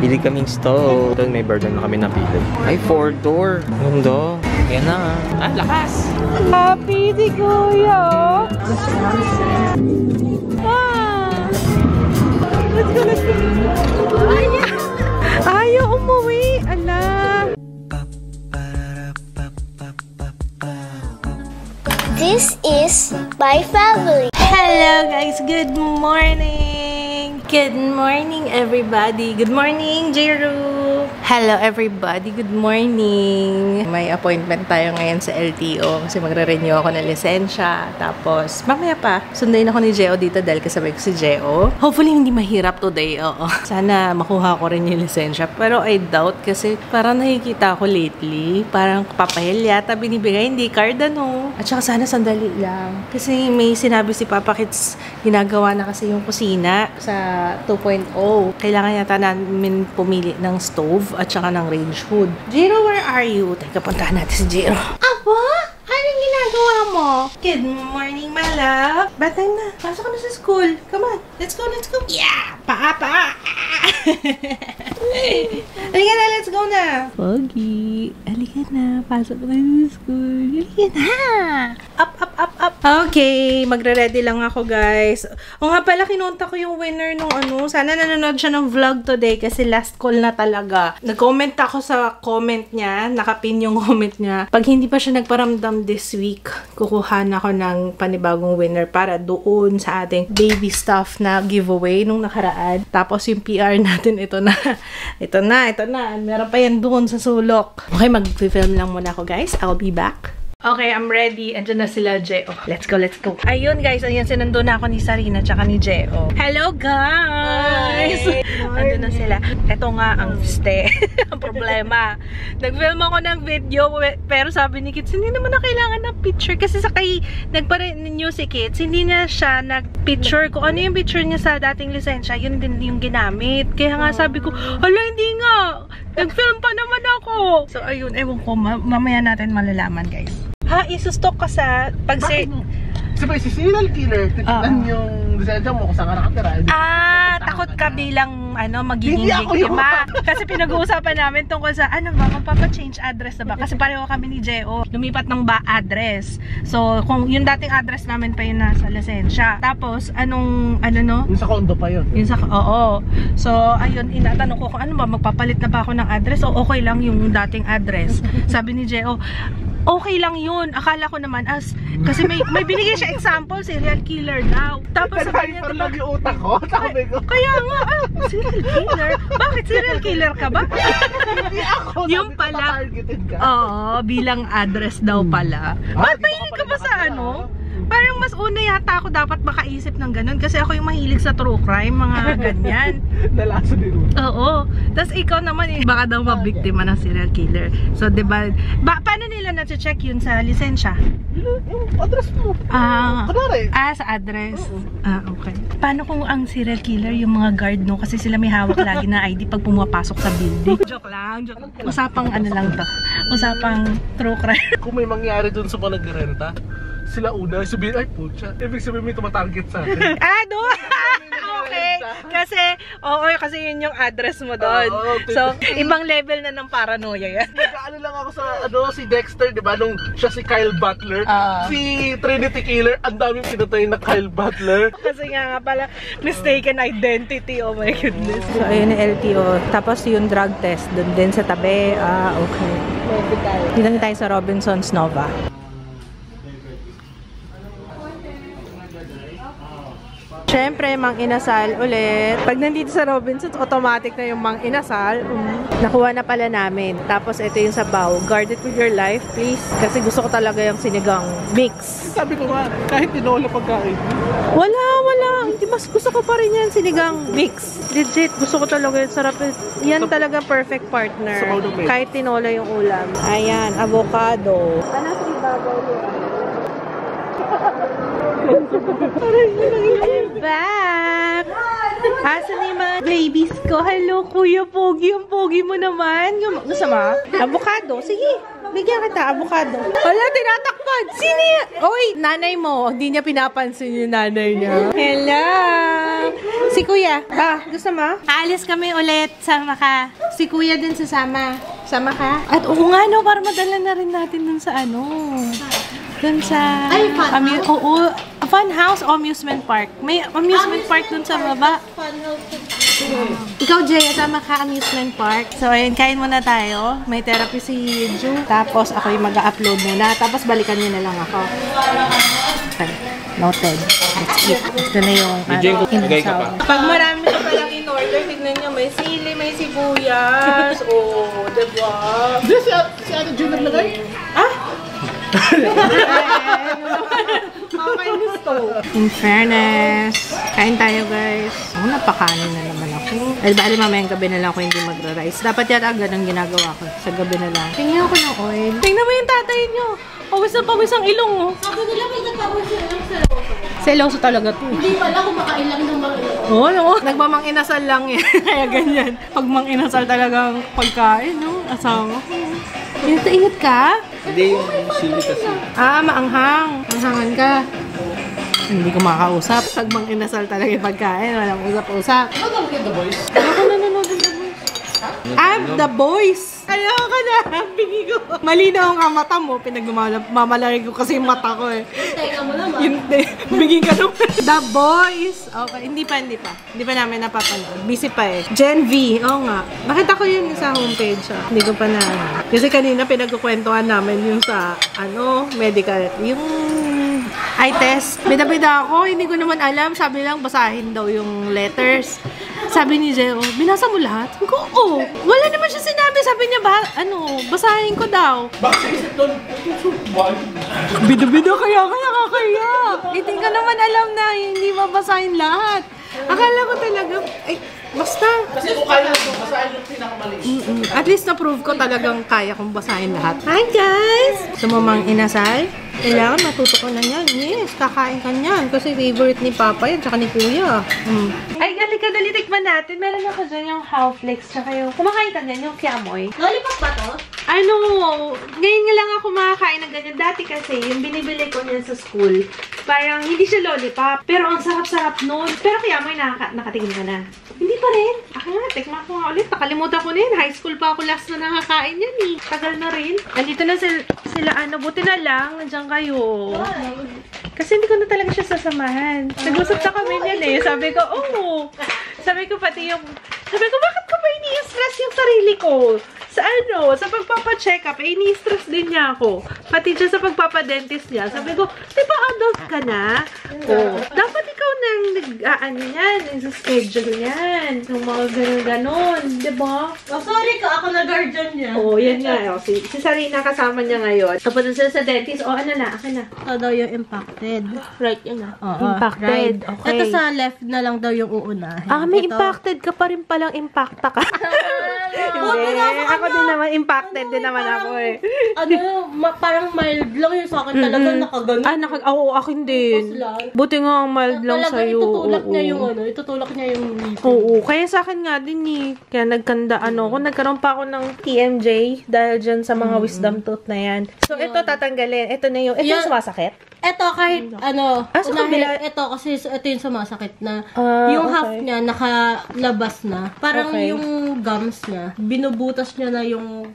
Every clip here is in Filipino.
Pili kaming stove. Doon may burger na kami napili. Ay, 4-door. Mundo. Yan na. Ah, lakas. Happy si Kuya. Ah. Let's go, let's go. Ayaw umuwi. Ala. This is my family. Hello guys, good morning. Good morning everybody. Good morning, Jeru. Hello everybody, good morning. May appointment tayo ngayon sa LTO kasi magre-renew ako ng lisensya. Tapos mamaya pa, sundayin ako ni Geo dito dahil kasabay ko si Geo. Hopefully hindi mahirap today, oo. Sana makuha ko rin yung lisensya. Pero I doubt kasi parang nakikita ko lately, parang papayel yata binibigay, hindi card ano. At saka sana sandali lang. Kasi may sinabi si Papa Kids, ginagawa na kasi yung kusina sa 2.0. Kailangan yata namin pumili ng stove at saka ng range hood. Jiro, where are you? Teka, puntahan natin si Jiro. Apa? Anong ginagawa mo? Good morning, my love. Batay na. Pasok ka na sa school. Come on. Let's go, let's go. Yeah! Paa! Halika na, let's go na. Pogi. Halika na. Pasok ka na sa school. Halika na. Up. Okay, magre-ready lang ako, guys. O nga pala, kinunta ko yung winner nung ano. Sana nanonood siya ng vlog today kasi last call na talaga. Nag-comment ako sa comment niya. Nakapin yung comment niya. Pag hindi pa siya nagparamdam this week, kukuha na ako ng panibagong winner para doon sa ating baby stuff na giveaway nung nakaraan. Tapos yung PR natin, ito na. Ito na. Meron pa yan doon sa sulok. Okay, mag-film lang muna ako, guys. I'll be back. Okay, I'm ready. Andiyan na sila, Geo. Let's go. Ayun, guys. Ayan, sinando na ako ni Sarina tsaka ni Geo. Hello, guys! Andun na sila. Ito nga ang ste. Ang problema. Nag-film ako ng video, pero sabi ni Kids, hindi naman na kailangan ng picture. Kasi sa kay nagpa-renew si Kids, hindi na siya nag-picture. Kung ano yung picture niya sa dating lisensya, yun din yung ginamit. Kaya nga sabi ko, hala, hindi nga. Nag-film pa naman ako. So, ayun. Ewan ko, mamaya natin malalaman, guys. Ha? Isustok ka sa Sabay, si serial killer, titignan yung lisensya mo kung saan ka nakatira. Takot ka bilang magiging biktima. Kasi pinag-uusapan namin tungkol sa magpapa-change address na ba? Kasi pareho kami ni Geo. Lumipat ng address. So, kung yung dating address namin pa yun nasa lisensya. Tapos, yung sa condo pa yun. Oo. So, ayun, inatanong ko kung magpapalit na ba ako ng address o okay lang yung dating address. Sabi ni Geo, okay lang yun. Akala ko naman kasi may binigay siya example, serial killer daw. Tapos sabi niya, diba? Yung utak ko, sabi ko. Kaya nga, serial killer? Bakit serial killer ka ba? Hindi ako. Yung pala, oo, bilang address daw pala. Ba't mahilig ka ba sa Parang mas una yata ako dapat makaisip ng ganun kasi ako yung mahilig sa true crime, mga ganyan. Nalaso din. Oo. Tapos ikaw naman baka daw mabiktima ng serial killer. So, diba, paano nila na-check yun sa lisensya? Yung address mo. Sa address. Okay. Paano kung ang serial killer yung mga guard kasi sila may hawak lagi na ID pag pumapasok sa building? Joke lang. Usapang lang to. Usapang true crime. Kung may mangyari dun sa mga nag-renta, sila una, sabihin, ay putya, ibig sabihin may tumatarget sa akin. Doon! Okay. Kasi yun yung address mo doon. So, ibang level na ng paranoia yan. Nagkaano lang ako sa, si Dexter, di ba? Nung siya si Kyle Butler, si Trinity Killer, ang daming pinatay na Kyle Butler. Kasi nga pala, mistaken identity, oh my goodness. So, ayun yung LTO. Tapos yung drug test, doon din sa tabi. Okay. Dito na tayo sa Robinsons Nova. Siyempre, Mang Inasal ulit. Pag nandito sa Robinsons, automatic na yung Mang Inasal. Nakuha na pala namin. Tapos, ito yung sabaw. Guard it with your life, please. Kasi gusto ko talaga yung sinigang mix. Sabi ko nga, kahit tinola pagkain. Wala. Hindi, mas gusto ko pa rin yan, sinigang mix. Legit, gusto ko talaga yung sarap. Yan talaga perfect partner. Kahit tinola yung ulam. Ayan, avocado. Ano sa ibabaw yun? I'm back! Asan yung mga babies ko? Hello, Kuya Pogi. Ang pogi mo naman. Masama? Avocado. Sige, bigyan kita. Avocado. Wala, tinatakpan. Sino yan? Oy, nanay mo. Hindi niya pinapansin yung nanay niya. Hello! Si Kuya. Gusto mo? Aalis kami ulit. Sama ka. Si Kuya din sasama. Sama ka? At oo nga, no, para madala na rin natin dun sa dun sa... Ay, fun house? Oo. Fun house o amusement park. May amusement park dun sa baba. Fun house. Ikaw, Jay, sama ka amusement park. So, ayun, kain muna tayo. May therapy si Ju. Tapos, ako yung mag-upload muna. Tapos, balikan niyo na lang ako. Okay. Noted. Let's eat. Ito na yung Bigay ka pa. Pag marami ka palang in-order, tignan nyo, may sili, may sibuyas. Diba? Si Ate June naglagay? In fairness, kain tayo guys. Napakanin na naman ako. Bali mamayang gabi na lang ako hindi magra-rice. Dapat yata ganun ginagawa ko. Sa gabi na lang. Tingnan ko ng oil. Tingnan mo yung tatay nyo. Pawis na pawis ang ilong mo. Sabi nila may nagpapawis yung seloso. Seloso talaga to. Hindi pala kumakain lang ng mga Oo, no. Nagmamang inasal lang yan. Kaya ganyan. Pag mang inasal talagang pagkain, no? Asawa ko. Ingat ka? Hindi yung sili kasi. Maanghang. Anghangan ka. Hindi ko makakausap. Pag mang inasal talaga yung pagkain, walang usap-usap. Ano kayo, The Boys? Ako nanonood ng The Boys. The Boys! Ayaw ka na! Bingi ko. Malinaw ang mata mo. Pinagmamalari ko kasi yung mata ko eh. teka mo naman. Hindi. Bingi ka naman. The Boys! Okay, hindi pa. Hindi pa namin napapanood. Busy pa eh. Gen V. Oo nga. Bakit ako yun sa homepage? Hindi ko pa na. Kasi kanina pinagkukwentuhan namin yung sa medical. Yung eye test. Bida-bida ako. Hindi ko naman alam. Sabi lang, basahin daw yung letters. Sabi ni Jeo, binasa mo lahat? Sabi ko, oo. Wala naman siya sinabi. Sabi niya, basahin ko daw. Bakit isip doon? Bida-bida kaya ka nakakaya. Hindi ka naman alam na hindi mabasahin lahat. Akala ko talaga, basta. Kasi kung kaya ito, basahin yung pinakamaliit. At least na-prove ko talagang kaya kong basahin lahat. Hi guys! Gusto mo mang inasal? Kailangan matuto ko na yan. Yes, kakain ka niyan. Kasi favorite ni Papa yan, tsaka ni Kuya. Ay, halika, dali tikman natin. Meron ako dyan yung Howflex, tsaka yung... Kumakain ka dyan, yung Kiamoy. Lollipop ba to? Ngayon nga lang ako makakain ng ganyan. Dati kasi, yung binibili ko niyan sa school, parang hindi siya lollipop. Pero ang sarap-sarap nun. Pero Kiamoy, nakatingin ka na. Hindi pa rin. Tikman ko nga ulit. Nakalimutan ko na yun. High school pa ako last na nakakain yan eh. Tagal na rin. Andito na sila buti na lang. Nandiyan kayo. Kasi hindi ko na talaga siya sasamahan. Nag-usap na kami niyan eh. Sabi ko, Sabi ko, bakit ko ba ini-stress yung sarili ko? Sa pagpapacheck up, ini-stress din niya ako. Pati dyan sa pagpapadentist niya. Sabi ko, di ba adult ka na? Dapat ikaw nang nag-schedule yan. Yung mga ganon-ganon. Di ba? Sorry ka, ako na guardian niya. Yan nga. Si Sarina kasama niya ngayon. Tapos sila sa dentist, akin na. Ito daw yung impacted. Right, yun na. Impacted. Right. Okay. Ito sa left na lang daw yung uunahin. May impacted ka pa rin palang impacta ka. Hindi. Ako din naman, impacted din naman ako eh. Parang mild lang yung sa akin talaga nakaganon. Akin din. Buti nga ang mild lang sa'yo. Itutulak niya yung ngipin. Oo, kaya sa akin nga din eh. Kaya nagkaroon pa ako ng TMJ dahil dyan sa mga wisdom tooth na yan. So, ito tatanggalin. Ito na yung, yung sumasakit? Ito kahit ito kasi ito yung sumasakit na yung half niya nakalabas na. Parang yung gums niya, binubutas niya na yung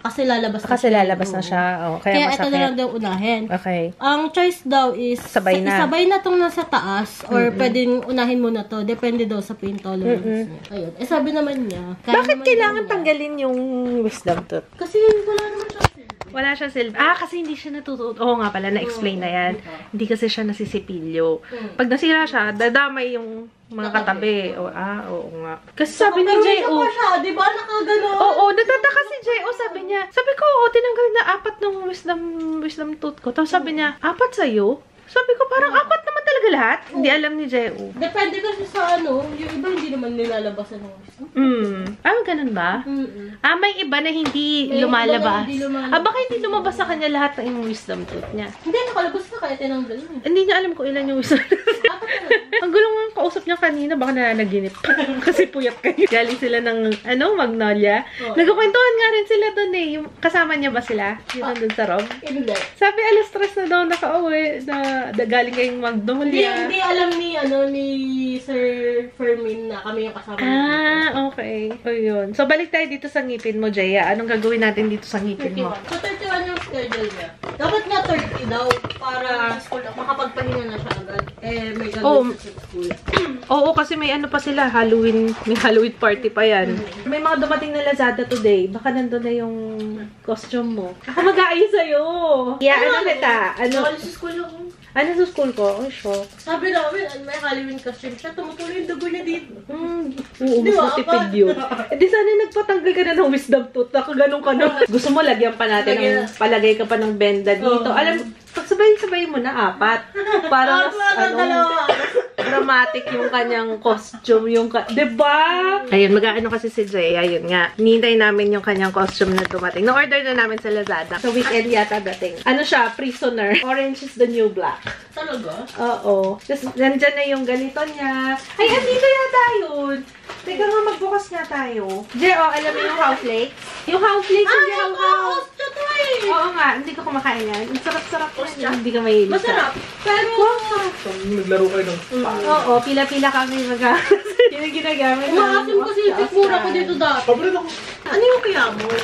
kasi lalabas na siya. Kaya masakit. Ito na lang daw unahin. Okay. Ang choice daw is sabay na tong nasa taas or pwedeng unahin mo na to. Depende daw sa pain tolerance niya. Ayun. Sabi naman niya. Bakit kailangan tanggalin yung wisdom tooth? Kasi wala naman siya. Wala siya silbi. Kasi hindi siya natututo. Oo nga pala, na-explain na yan. Hindi kasi siya nasisipilyo. Pag nasira siya, dadamay yung mga katabi. Oo nga. Kasi sabi ni J.O. Di ba nakagano? Oo, natataka si J.O. Sabi ko, tinanggal na 4 ng wisdom tooth ko. Tapos sabi niya, 4 sa'yo? Sabi ko, parang 4 naman talaga lahat. Hindi alam ni J.O. Depende kasi sa yung iba hindi naman nilalabasan ng wisdom. Ganun ba? May iba na hindi lumalabas. Baka hindi lumabas sa kanya lahat ng wisdom tooth niya. Hindi, nakalabas na kaya tinanggal niya. Hindi niya alam kung ilan yung wisdom tooth. Ang gulo nga kausap niya kanina, baka nananaginip. Kasi puyat kayo. Galing sila ng, Magnolia. Nagkukwentuhan nga rin sila doon eh. Yung, kasama niya ba sila? Yung nandun sa Rob? Hindi. Sabi, alas 3 na daw nakauwi na galing kayong Magnolia. Hindi alam ni Sir Fermin na kami yung kasama. Okay. O yun. So, balik tayo dito sa ngipin mo, Jaya. Anong gagawin natin dito sa ngipin mo? So, 31 yung schedule niya. Dapat nga 30 daw para school makapagpahinga na siya agad. May gagawin sa school. Oo, kasi may ano pa sila, Halloween, may Halloween party pa yan. May mga dumating na Lazada today. Baka nandun na yung costume mo. Ako mag-aayos sa'yo. Ano kita? Sa school ako. Ano sa school ko? Oh, shock. Sabi namin, may Halloween costume siya. Tumutuloy yung dugo niya dito. Oo, mas matipid yun. Di sana nagpatanggal ka na ng wisdom tooth. Nakaganon ka na. Gusto mo, lagyan pa natin ng, palagay ka pa ng benda dito. Alam, pagsabay-sabay mo na 4. Para dramatic yung kanyang costume. Diba? Ayun, mag-aano kasi si Jay. Ayun nga. Nintay namin yung kanyang costume na dumating. Na-order na namin sa Lazada. So, weekend yata dating. Ano siya? Prisoner. Orange is the new black. Talaga? Oo. Tapos, nandyan na yung ganito niya. Ay, andito yata yun. Teka nga, magbukas nga tayo. Jay, alam mo yung house flakes? Yung house flakes, hindi house. Oo nga, hindi ko kumakain yan. Ang sarap-sarap ko yan. Hindi ka mahilig. Masarap. Pero, Naglaro kayo ng spa. Oo, pila-pila kami yun yung ginagamit. umaasim kasi yung tikmura ko dito dati. Paborito ko. Ano yung kiyamol?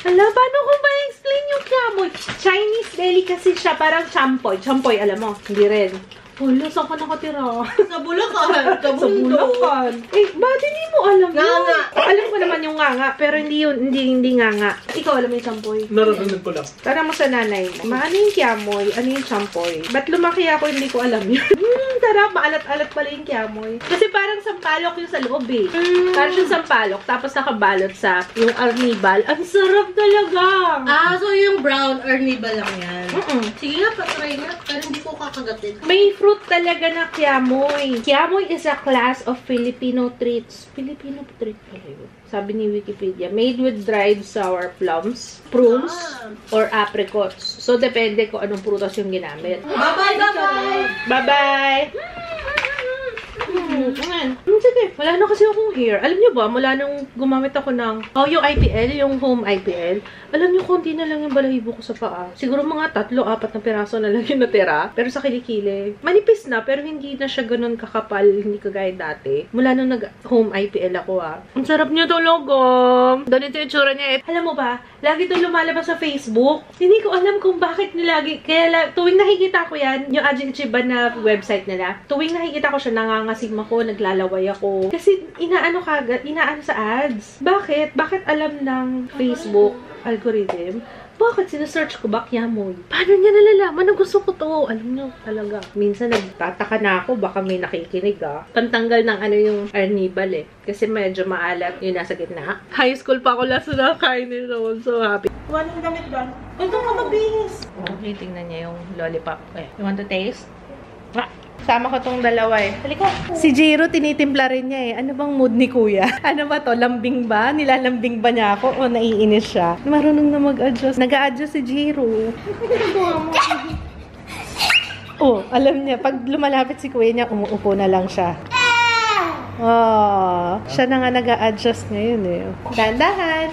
Hala, paano ko ba explain yung kyamoy? Chinese delicacy siya, parang champoy. Champoy, alam mo, hindi rin. Hala, saan ka nakatira? Sa Bulacan. Sa Bulacan. Ba't hindi mo alam yun? Nganga. Alam ko naman yung nganga, pero hindi yun, hindi nganga. Ikaw alam mo yung champoy? Naranasan ko lang. Tanong mo sa nanay mo. Ano yung kyamoy? Ano yung champoy? Ba't lumaki ako, hindi ko alam yun? Sarap, maalat-alat pala yung kyamoy. Kasi parang sampalok yung sa loob eh. Parang yung sampalok, tapos nakabalot sa yung arnibal. Ang sarap talaga! So yung brown arnibal lang yan. Sige nga, patry nga. Pero hindi ko kakagatin. May fruit talaga na kyamoy. Kyamoy is a class of Filipino treats. Filipino treat pala yun. Sabi ni Wikipedia. Made with dried sour plums, prunes, or apricots. So, depende kung anong prutas yung ginamit. Bye-bye, bye-bye! Bye-bye! Sige, wala na kasi akong hair. Alam niyo ba, mula nung gumamit ako ng yung IPL, yung home IPL, alam niyo, konti na lang yung balahibo ko sa paa. Siguro mga 3-4 na piraso na lang yung natira. Pero sa kilikili, manipis na, pero hindi na siya ganun kakapal, hindi kagaya dati. Mula nung nag-home IPL ako Ang sarap niya talaga. Ganito yung tsura niya. Alam mo ba, lagi ito lumalabas sa Facebook. Hindi ko alam kung bakit nilagi. Kaya tuwing nakikita ko yan, yung Ajin Chiba na website nila, tuwing nakikita ko siya, nangangasim ako, naglalaway ako. Kasi inaano sa ads. Bakit? Bakit alam ng Facebook algorithm? Bakit sinesearch ko ba kyamoy? Paano niya nalalaman na gusto ko to? Alam niyo, talaga. Minsan nagtataka na ako, baka may nakikinig Pantanggal ng yung arnibal Kasi medyo maalat yung nasa gitna. High school pa ako last na kain nito. So happy. Walang gamit doon. Ito nga mabihis. Okay, tingnan niya yung lollipop. You want to taste? Sama ko tong dalawa Halika. Si Jiro, tinitimpla rin niya Ano bang mood ni kuya? Ano ba to? Lambing ba? Nilalambing ba niya ako? O naiinis siya? Marunong na mag-adjust. Nag-a-adjust si Jiro. Alam niya. Pag lumalapit si kuya niya, umuupo na lang siya. Siya na nga nag-a-adjust ngayon Dahan-dahan.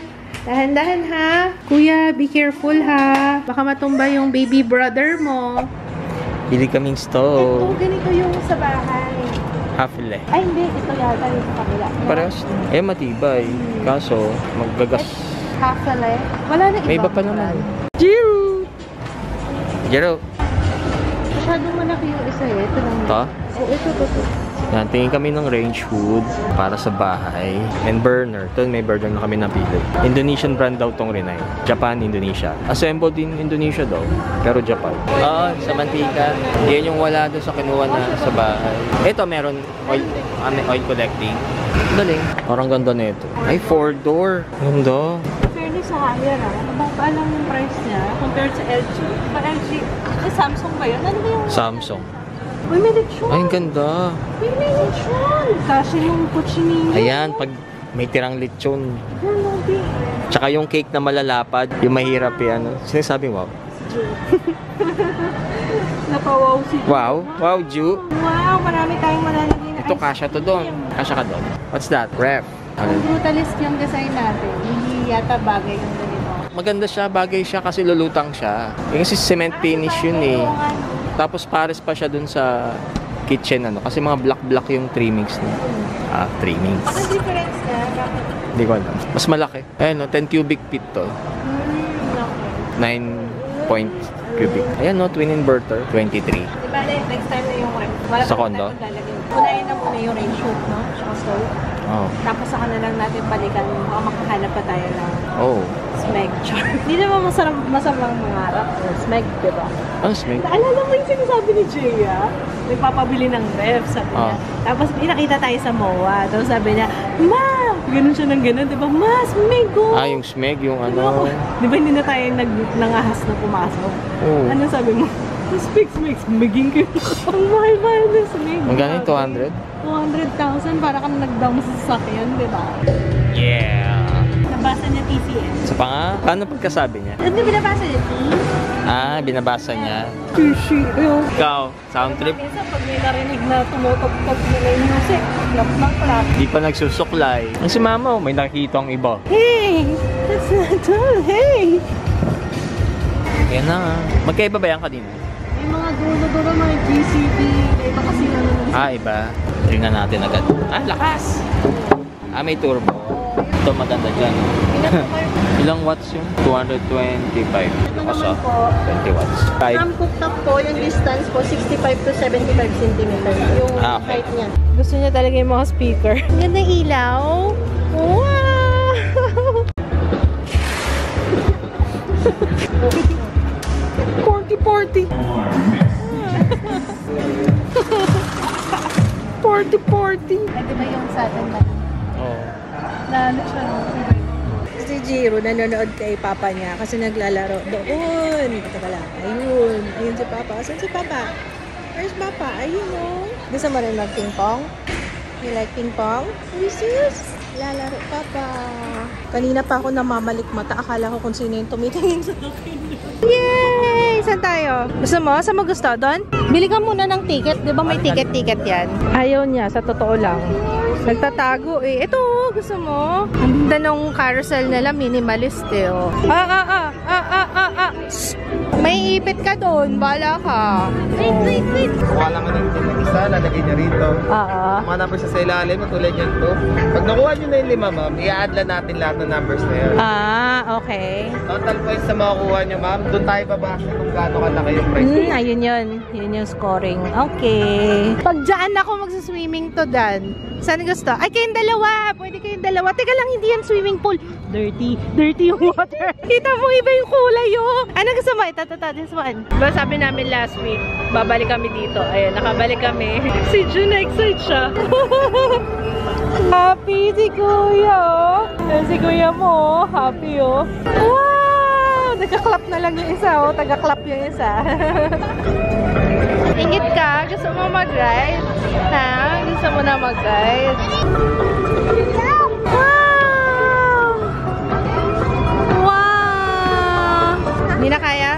Dahan-dahan ha. Kuya, be careful ha. Baka matumba yung baby brother mo. Pili kaming stove. Ganito yung sa bahay. Hafle. Ay, hindi. Ito yata yung sa kabila. Parehas. Matibay. Kaso, maggagas. Hafle. Wala na iba. May iba pa naman. Jiro! Jiro! Masyadong malaki yung isa Ito lang. Ito? Ito. Yan, tingin kami ng range hood para sa bahay. And burner. Ito, may burner na kami napili. Indonesian brand daw tong Rinnai. Japan, Indonesia. Assembled in Indonesia daw. Pero Japan. Sa mantika. Yan yung wala doon sa kinuha na sa bahay. Ito, meron oil collecting. Galing. Parang ganda na ito. Ay, 4-door. Ganda. Fairly sa higher Mababa lang yung price niya compared sa LG. LG, Samsung ba yun? Ano ba yung? Samsung. Uy, may lechon. Ay, ang ganda. May lechon. Kasi yung kuchinillo. Ayan, pag may tirang lechon. Tsaka yung cake na malalapad, yung mahirap yan. Sinasabi mo? Napawaw si Ju. Wow. Wow, Ju. Wow, marami tayong malalagay na Ito, kasha to doon. Kasha ka doon. What's that? Ref. Brutalist yung design natin. Hindi yata bagay yung ganito. Maganda siya, bagay siya kasi lulutang siya. Yung si cement finish yun eh. Tapos pares pa siya dun sa kitchen ano. Kasi mga black-black yung trimmings niya. Trimmings. Ang difference na, bakit? Hindi ko alam. Mas malaki. Ayan no, 10 cubic feet to. 9 point cubic. Ayan no, twin inverter. 23. Diba, next time na yung ref. Sa condo? Unahin na muna yung range hood, no? Tsaka stove. Oh. Tapos saka na lang natin balikan. Baka makahanap pa tayo ng Oh. smeg. Hindi naman masamang mangarap. Smeg, diba? Ano smeg? Naalala mo yung sinasabi ni Jaya? Nagpapabili ng ref, sabi niya. Tapos pinakita tayo sa MOA. Tapos sabi niya, Ma! Ganun siya ng ganun, diba? Ma, smeg ko! Yung smeg, yung ano. Diba hindi na tayo nangahas na pumasok? Oh. Ano sabi mo? Smeging kayo. Ang mahal-mahal na smeg. Magkano yung 200? 200,000 para kang nag-down sa sasakyan, diba? Yeah! Nabasa niya TCM. Sa pa nga, paano pagkasabi niya? Ano binabasa niya? Binabasa niya. Sushi. Ikaw, sound trip? Minsan pag may narinig na tumutok-tok nila yung music, klap. Di pa nagsusuklay. Ang si mama, may nakikita ang iba. Hey! That's not all. Hey! Yan na nga. Magkaiba ba yan kanina? May mga dulo-dulo, mga GCD. Iba kasi Iba. Tingnan natin agad. Lakas! May turbo. Ito maganda dyan. Ilang watts yun? 225. Lakas 20 watts. From cooktop po, yung distance po, 65 to 75 cm. Yung height niya. Gusto niya talaga yung mga speaker. Ganda ilaw. Wow! 40-40. 40-40. Di ba yung sa atin na? Oo. Lalo siya. Si Jiro, nanonood kay Papa niya kasi naglalaro doon. Teka lang. Ayun. Ayun si Papa. Saan si Papa? Where's Papa? Ayun o. Gusto mo rin mag-ping pong? You like ping pong? Sis? Lalaro Papa. Kanina pa ako namamalik mata. Akala ko kung sino yung tumitingin sa akin. Yay! Saan tayo? Gusto mo? Saan mo gusto? Doon? Bili ka muna ng ticket. Di ba may ticket-ticket yan? Ayaw niya. Sa totoo lang. Nagtatago eh. Ito, gusto mo? Ang ganda ng carousel nila, minimalist eh. Oh. May ipit ka doon. Bala ka. Wait. Kuha lang ka ng isa, lalagay niya rito. Mga numbers sa ilalim, matulad yan to. Pag nakuha niyo na yung 5, ma'am, i-add lang natin lahat ng numbers na yan. Okay. Total points na makukuha niyo, ma'am. Doon tayo babase kung gaano kalaki yung price. Ayun yun. Yun yung scoring. Okay. Pag dyan ako magsaswimming to dan. Saan gusto? Ay, kayong dalawa. Pwede kayong dalawa. Teka lang, hindi yan swimming pool. Dirty yung water. Kita mo, iba yung kulay yun. Ano gusto mo? Ito, this one. Diba sabi namin last week, babalik kami dito. Ayun, nakabalik kami. Si Jun, na-excite siya. Happy si Kuya. Si Kuya mo, happy oh. Wow! Nagka-clap na lang yung isa oh. Taga-clap yung isa. Ingit ka? Gusto mo mag-ride? Ha? Gusto mo na mag-ride? Wow! Wow! Hindi na kaya?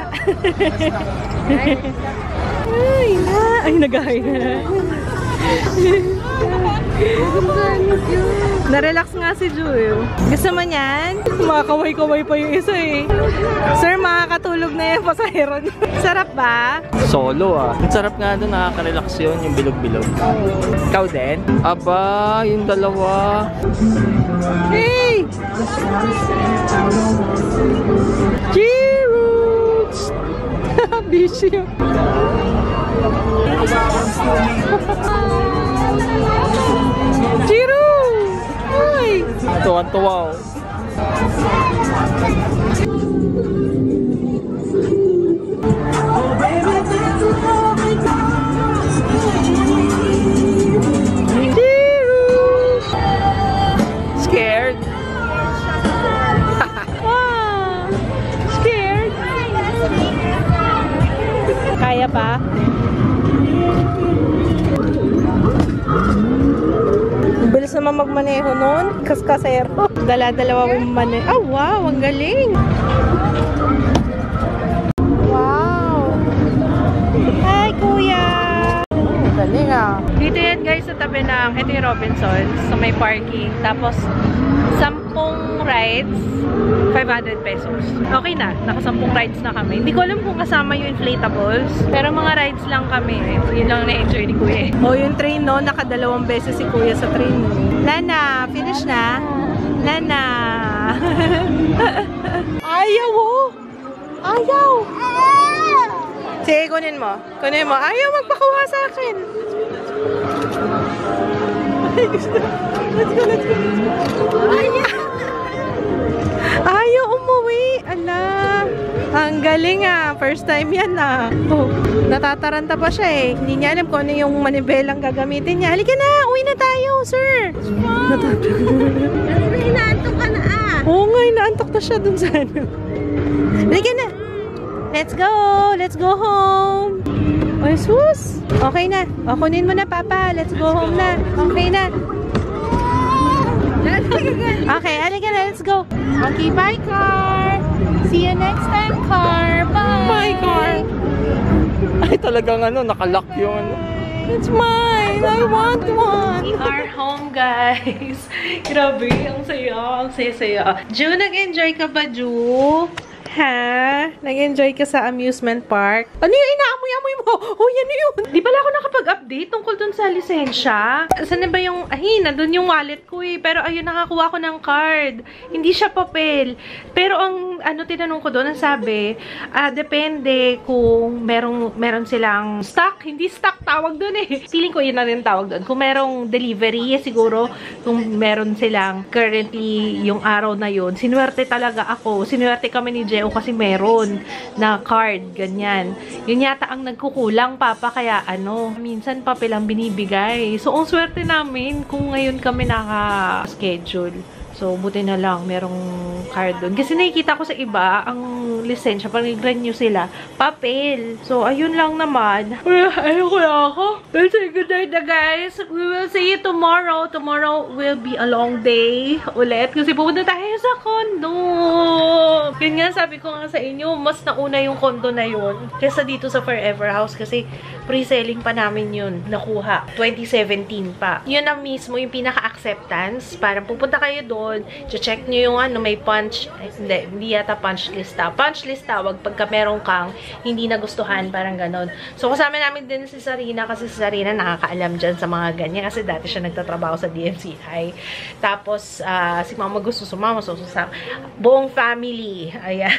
Ay, nag-ahay na. Na-relax nga si Jewel. Gusto mo niyan? Makakaway-kaway pa yung isa eh. Sir, makakatulog na yung pasahero niya. Sarap ba? Solo Ang sarap nga doon, nakaka-relax yun, yung bilog-bilog. Ikaw din? Aba, yung dalawa. Hey! Cheers! Busy yun. Chiro! Uy! Tuwan-tuwa Scared? Scared? Kaya pa? Bilis naman magmaneho nun. Kaskasero. Dala-dalawa yung maneho. Oh, wow! Ang galing! Wow! Hi, na. Dito yan guys sa tabi ng, ito yung Robinsons, sa may parking. Tapos, 10 rides, 500 pesos. Okay na, naka 10 rides na kami. Hindi ko alam kung kasama yung inflatables, pero mga rides lang kami. Yun lang na-enjoy ni Kuya. O yung train no, nakadalawang beses si Kuya sa train. Lana, finish na? Lana! Ayaw oh! Ayaw! Sige, kunin mo. Kunin mo. Ayaw magpakuha sa akin. Let's go, let's go. Ayaw umuwi. Ala. Ang galing ah. First time yan ah. Oh, natataranta pa siya eh. Hindi niya alam kung ano yung manibelang gagamitin niya. Halika na. Uwi na tayo, sir. Inaantok ka na ah. Oo nga, inaantok na siya dun sa ano. Halika na. Let's go! Let's go home! O, Jesus! Okay na. O, kunin mo na, Papa. Let's go home na. Okay na. Okay, halika na. Let's go. Okay, bye, car. See you next time, car. Bye. Bye, car. Ay, talagang ano, nakalock yung ano. It's mine. I want one. We are home, guys. Grabe, ang saya. Ang saya-saya. Ju, nag-enjoy ka ba, Ju? Ha? Nag-enjoy ka sa amusement park? Ano yung inaamoy-amoy mo? Oh, yan yun. Di pala ako nakapag-update tungkol dun sa lisensya. Saan ba yung... Ay, nandun yung wallet ko eh. Pero ayun, nakakuha ko ng card. Hindi siya papel. Pero ang ano tinanong ko doon, ang sabi, depende kung meron silang stock. Hindi stock tawag doon eh. Feeling ko yun na rin tawag doon. Kung merong delivery, siguro kung meron silang currently yung araw na yun. Sinuwerte talaga ako. Sinuwerte kami ni Jeo kasi meron na card, ganyan. Yun yata ang nagkukulang, Papa, kaya ano, minsan papel ang binibigay. So, ang swerte namin kung ngayon kami naka-schedule. So, buti na lang, merong card doon. Kasi nakikita ko sa iba, ang lisensya, pag nag-renew sila, papel. So, ayun lang naman. Ayoko na ako. Well, say good night na, guys. We will see you tomorrow. Tomorrow will be a long day ulit. Kasi pupunta tayo sa condo. Yun nga, sabi ko nga sa inyo, mas nauna yung condo na yun kesa dito sa Forever House. Kasi pre-selling pa namin yun. Nakuha. 2017 pa. Yun ang mismo yung pinaka-acceptance. Parang pupunta kayo doon. Check nyo yung ano, may punch. Hindi yata punch lista. Punch list tawag pagka meron kang hindi nagustuhan, parang ganon. So, kasama namin din si Sarina kasi si Sarina nakakaalam dyan sa mga ganyan kasi dati siya nagtatrabaho sa DMCI. Tapos, si Mama gusto sumama. So, buong family. Ayan.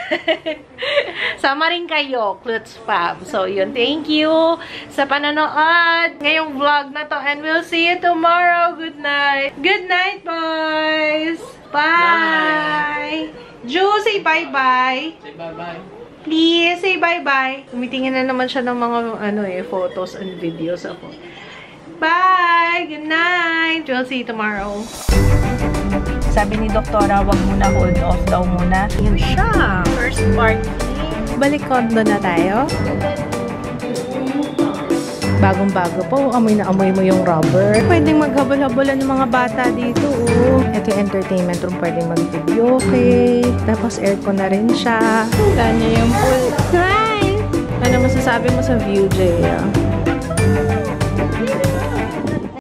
Sama rin kayo, Klutz Fam. So, yun. Thank you sa pananood ngayong vlog na to and we'll see you tomorrow. Good night. Good night, boys. Bye! Ju, say bye-bye. Say bye-bye. Please, say bye-bye. Tumitingin na naman siya ng mga photos and videos ako. Bye! Good night! We'll see you tomorrow. Sabi ni Doktora, wag muna hold off daw muna. Yan siya. First party. Balik condo na tayo. Bagong-bago po. Amoy na amoy mo yung rubber. Pwedeng maghabol-habolan ng mga bata dito. Oh. Ito yung entertainment room. Pwedeng mag-video. Okay. Tapos aircon na rin siya. Wala niya yung pool. Hi! Ano masasabi mo sa view, Jaya?